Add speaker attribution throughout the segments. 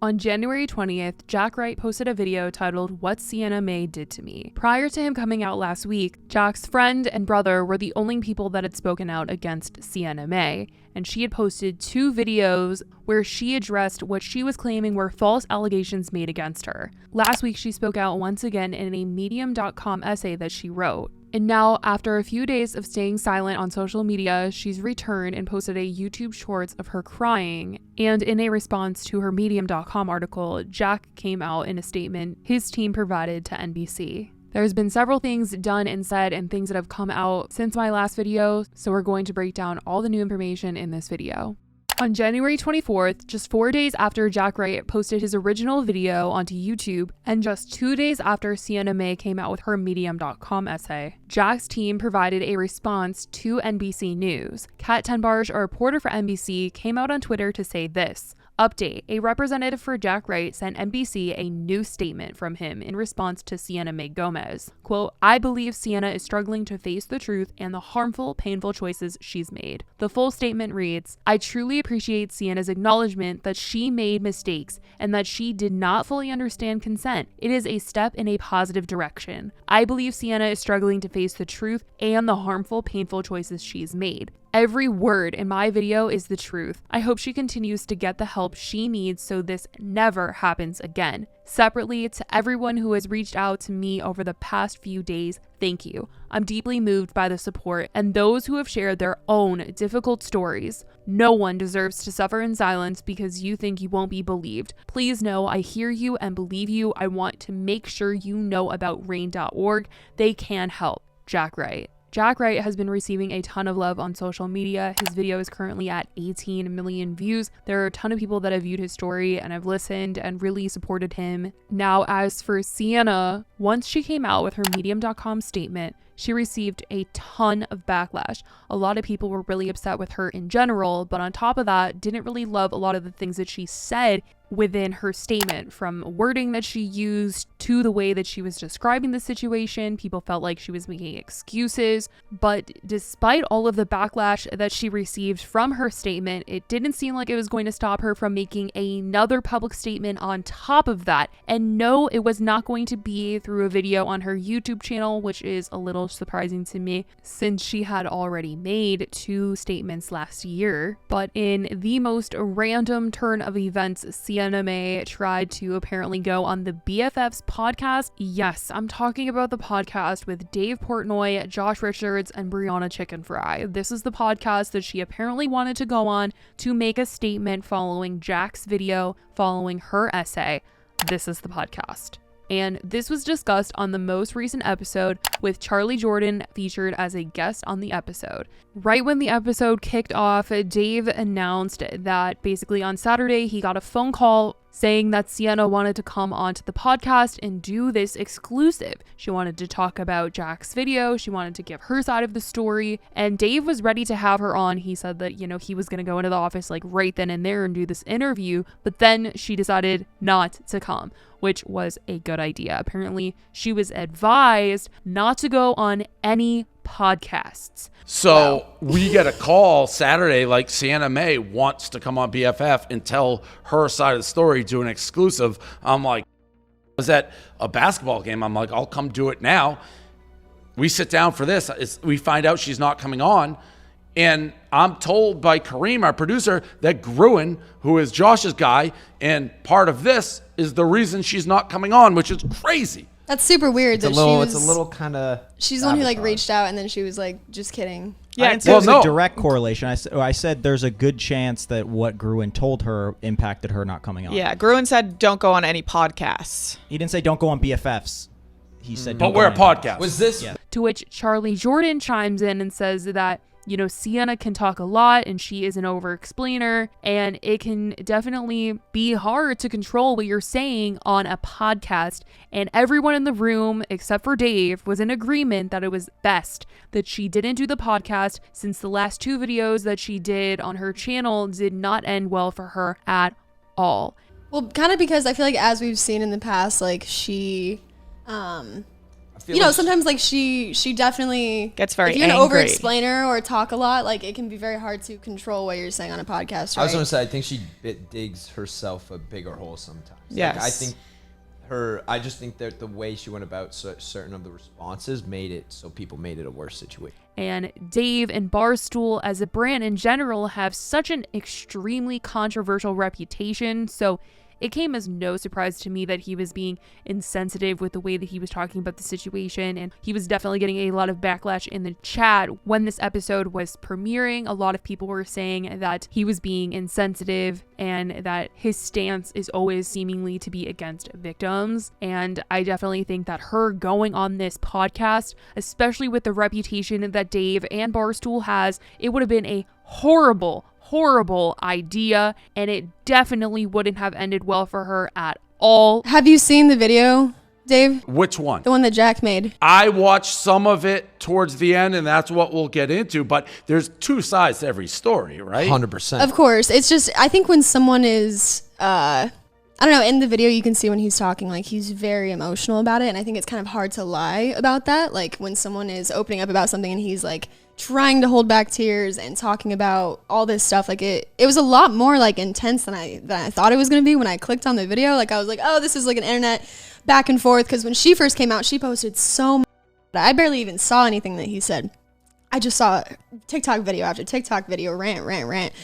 Speaker 1: On January 20th, Jack Wright posted a video titled "What Sienna Mae Did to Me." Prior to him coming out last week, Jack's friend and brother were the only people that had spoken out against Sienna Mae, and she had posted 2 videos where she addressed what she was claiming were false allegations made against her. Last week, she spoke out once again in a Medium.com essay that she wrote. And now, after a few days of staying silent on social media, she's returned and posted a YouTube shorts of her crying. And in a response to her Medium.com article, Jack came out in a statement his team provided to NBC. There's been several things done and said and things that have come out since my last video, so we're going to break down all the new information in this video. On January 24th, just 4 days after Jack Wright posted his original video onto YouTube, and just 2 days after Sienna Mae came out with her Medium.com essay, Jack's team provided a response to NBC News. Kat Tenbarge, a reporter for NBC, came out on Twitter to say this. Update: a representative for Jack Wright sent NBC a new statement from him in response to Sienna Mae Gomez. Quote, I believe Sienna is struggling to face the truth and the harmful, painful choices she's made. The full statement reads, I truly appreciate Sienna's acknowledgement that she made mistakes and that she did not fully understand consent. It is a step in a positive direction. I believe Sienna is struggling to face the truth and the harmful, painful choices she's made. Every word in my video is the truth. I hope she continues to get the help she needs so this never happens again. Separately, to everyone who has reached out to me over the past few days, thank you. I'm deeply moved by the support and those who have shared their own difficult stories. No one deserves to suffer in silence because you think you won't be believed. Please know I hear you and believe you. I want to make sure you know about RAIN.org. They can help. Jack Wright. Jack Wright has been receiving a ton of love on social media. His video is currently at 18 million views. There are a ton of people that have viewed his story and have listened and really supported him. Now, as for Sienna, once she came out with her Medium.com statement, she received a ton of backlash. A lot of people were really upset with her in general, but on top of that, didn't really love a lot of the things that she said within her statement, from wording that she used to the way that she was describing the situation. People felt like she was making excuses, but despite all of the backlash that she received from her statement, it didn't seem like it was going to stop her from making another public statement on top of that. And no, it was not going to be through a video on her YouTube channel, which is a little surprising to me since she had already made 2 statements last year. But in the most random turn of events, Sienna Mae tried to apparently go on the BFFs Podcast. Yes, I'm talking about the podcast with Dave Portnoy, Josh Richards, and Brianna Chicken Fry. This is the podcast that she apparently wanted to go on to make a statement following Jack's video, following her essay. This is the podcast. And this was discussed on the most recent episode with Charlie Jordan featured as a guest on the episode. Right when the episode kicked off, Dave announced that basically on Saturday he got a phone call saying that Sienna wanted to come onto the podcast and do this exclusive. She wanted to talk about Jack's video. She wanted to give her side of the story. And Dave was ready to have her on. He said that, he was going to go into the office like right then and there and do this interview. But then she decided not to come, which was a good idea. Apparently, she was advised not to go on any podcasts.
Speaker 2: So we get a call Saturday, like Sienna Mae wants to come on BFF and tell her side of the story, do an exclusive. I'm like, I was at a basketball game. I'm like, I'll come do it now. We sit down for this. We find out she's not coming on. And I'm told by Kareem, our producer, that Gruen, who is Josh's guy, and part of this is the reason she's not coming on, which is crazy.
Speaker 3: That's super weird.
Speaker 4: It's a little kind of.
Speaker 3: She's the one who reached out and then she was like, "Just kidding."
Speaker 4: Yeah, I didn't say it was a direct correlation. I said there's a good chance that what Gruen told her impacted her not coming on.
Speaker 5: Yeah, Gruen said don't go on any podcasts.
Speaker 4: He didn't say don't go on BFFs. He said
Speaker 2: but we're a podcast.
Speaker 6: Was this?
Speaker 4: Yeah.
Speaker 1: To which Charlie Jordan chimes in and says that Sienna can talk a lot and she is an over-explainer, and it can definitely be hard to control what you're saying on a podcast. And everyone in the room, except for Dave, was in agreement that it was best that she didn't do the podcast, since the last 2 videos that she did on her channel did not end well for her at all.
Speaker 3: Well, kind of because I feel like, as we've seen in the past, like she You know, sometimes like she definitely
Speaker 5: gets very
Speaker 3: if you're
Speaker 5: angry.
Speaker 3: gonna over-explain her or talk a lot, like it can be very hard to control what you're saying on a podcast, right?
Speaker 6: I was gonna say, I think she digs herself a bigger hole sometimes.
Speaker 5: Yes.
Speaker 6: Like, I just think that the way she went about certain of the responses made it so people made it a worse situation.
Speaker 1: And Dave and Barstool as a brand in general have such an extremely controversial reputation, so it came as no surprise to me that he was being insensitive with the way that he was talking about the situation, and he was definitely getting a lot of backlash in the chat when this episode was premiering. A lot of people were saying that he was being insensitive and that his stance is always seemingly to be against victims. And I definitely think that her going on this podcast, especially with the reputation that Dave and Barstool has, it would have been a horrible idea, and it definitely wouldn't have ended well for her at all.
Speaker 3: Have you seen the video, Dave?
Speaker 2: Which one?
Speaker 3: The one that Jack made.
Speaker 2: I watched some of it towards the end, and that's what we'll get into. But there's two sides to every story, right?
Speaker 6: 100%.
Speaker 3: Of course. It's just, I think when someone is, I don't know, in the video you can see when he's talking, like he's very emotional about it. And I think it's kind of hard to lie about that. Like when someone is opening up about something and he's like trying to hold back tears and talking about all this stuff, like it was a lot more like intense than I thought it was going to be when I clicked on the video. Like I was like, oh, this is like an internet back and forth. Because when she first came out, she posted so much. I barely even saw anything that he said. I just saw TikTok video after TikTok video, rant.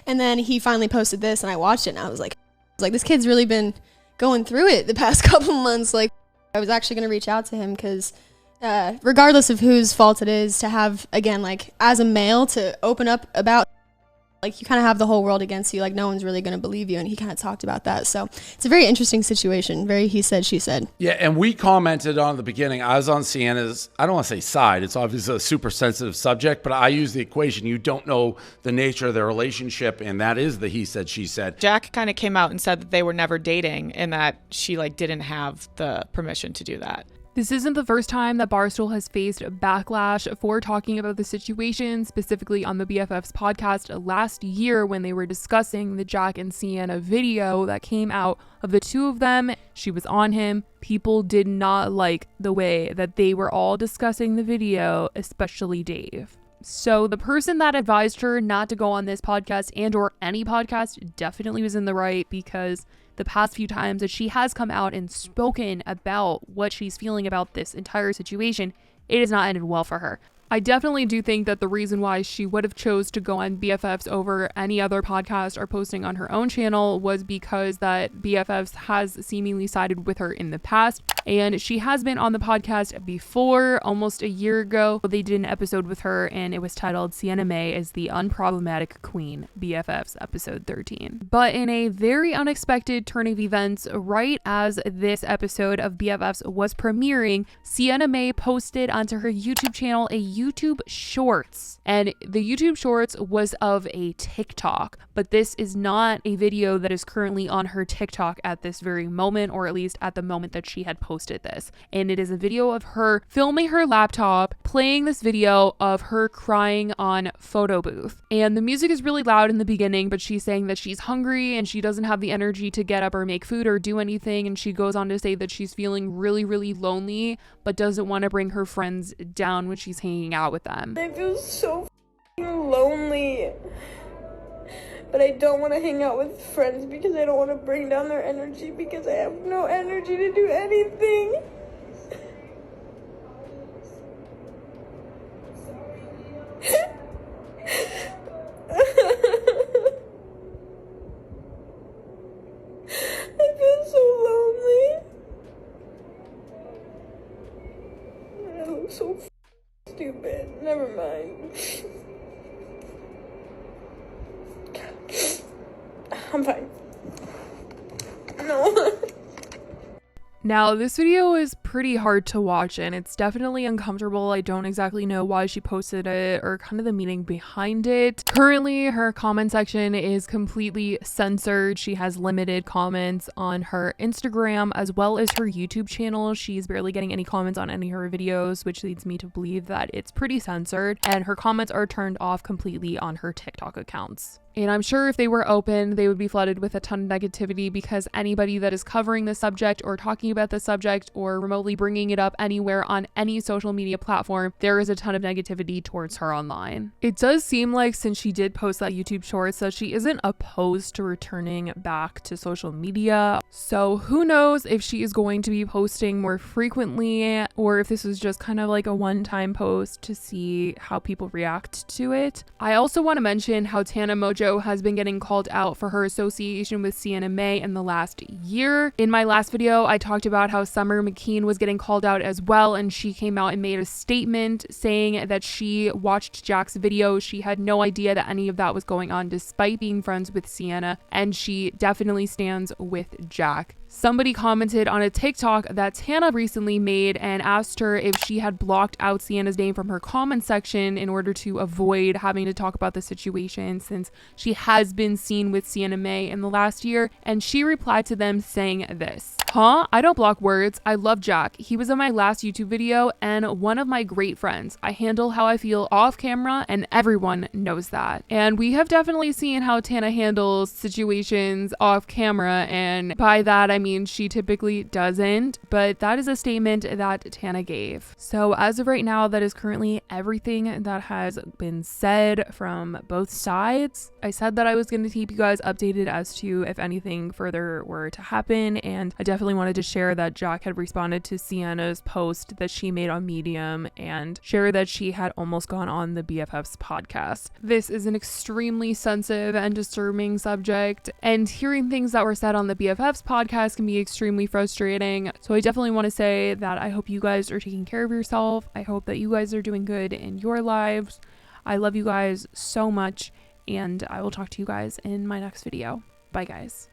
Speaker 3: And then he finally posted this and I watched it and I was like, this kid's really been going through it the past couple months. Like I was actually going to reach out to him because regardless of whose fault it is, to have, again, like as a male to open up about, like you kind of have the whole world against you, like no one's really going to believe you, and he kind of talked about that. So it's a very interesting situation, very he said, she said.
Speaker 2: Yeah, and we commented on the beginning. I was on Sienna's, I don't want to say side, it's obviously a super sensitive subject, but I use the equation, you don't know the nature of their relationship, and that is the he said, she said.
Speaker 5: Jack kind of came out and said that they were never dating and that she like didn't have the permission to do that.
Speaker 1: This isn't the first time that Barstool has faced backlash for talking about the situation, specifically on the BFFs podcast last year when they were discussing the Jack and Sienna video that came out of the two of them. She was on him. People did not like the way that they were all discussing the video, especially Dave. So the person that advised her not to go on this podcast and or any podcast definitely was in the right, because the past few times that she has come out and spoken about what she's feeling about this entire situation, it has not ended well for her. I definitely do think that the reason why she would have chose to go on BFFs over any other podcast or posting on her own channel was because that BFFs has seemingly sided with her in the past, and she has been on the podcast before. Almost a year ago, they did an episode with her and it was titled Sienna Mae is the Unproblematic Queen, BFFs episode 13. But in a very unexpected turn of events, right as this episode of BFFs was premiering, Sienna Mae posted onto her YouTube channel a YouTube Shorts, and the YouTube Shorts was of a TikTok, but this is not a video that is currently on her TikTok at this very moment, or at least at the moment that she had posted this. And it is a video of her filming her laptop, playing this video of her crying on photo booth. And the music is really loud in the beginning, but she's saying that she's hungry and she doesn't have the energy to get up or make food or do anything. And she goes on to say that she's feeling really, really lonely, but doesn't want to bring her friends down when she's hanging out with them.
Speaker 7: I feel so lonely, but I don't want to hang out with friends because I don't want to bring down their energy, because I have no energy to do anything. I feel so lonely. I look so stupid. Never mind. I'm fine. No.
Speaker 1: Now, this video is pretty hard to watch and it's definitely uncomfortable. I don't exactly know why she posted it or kind of the meaning behind it. Currently, her comment section is completely censored. She has limited comments on her Instagram as well as her YouTube channel. She's barely getting any comments on any of her videos, which leads me to believe that it's pretty censored, and her comments are turned off completely on her TikTok accounts. And I'm sure if they were open, they would be flooded with a ton of negativity, because anybody that is covering the subject or talking about the subject or remotely remotely bringing it up anywhere on any social media platform, there is a ton of negativity towards her online. It does seem like since she did post that YouTube Shorts that she isn't opposed to returning back to social media. So who knows if she is going to be posting more frequently or if this is just kind of like a one-time post to see how people react to it. I also want to mention how Tana Mongeau has been getting called out for her association with Sienna Mae in the last year. In my last video, I talked about how Summer McKeen was getting called out as well, and she came out and made a statement saying that she watched Jack's video. She had no idea that any of that was going on despite being friends with Sienna, and she definitely stands with Jack. Somebody commented on a TikTok that Tana recently made and asked her if she had blocked out Sienna's name from her comment section in order to avoid having to talk about the situation since she has been seen with Sienna Mae in the last year, and she replied to them saying this: "Huh? I don't block words. I love Jack. He was in my last YouTube video and one of my great friends. I handle how I feel off camera and everyone knows that." And we have definitely seen how Tana handles situations off camera, and by that I mean she typically doesn't, but that is a statement that Tana gave. So as of right now, that is currently everything that has been said from both sides. I said that I was going to keep you guys updated as to if anything further were to happen, and I definitely wanted to share that Jack had responded to Sienna's post that she made on Medium and share that she had almost gone on the BFFs podcast. This is an extremely sensitive and disturbing subject, and hearing things that were said on the BFFs podcast can be extremely frustrating. So I definitely want to say that I hope you guys are taking care of yourself. I hope that you guys are doing good in your lives. I love you guys so much, and I will talk to you guys in my next video. Bye guys.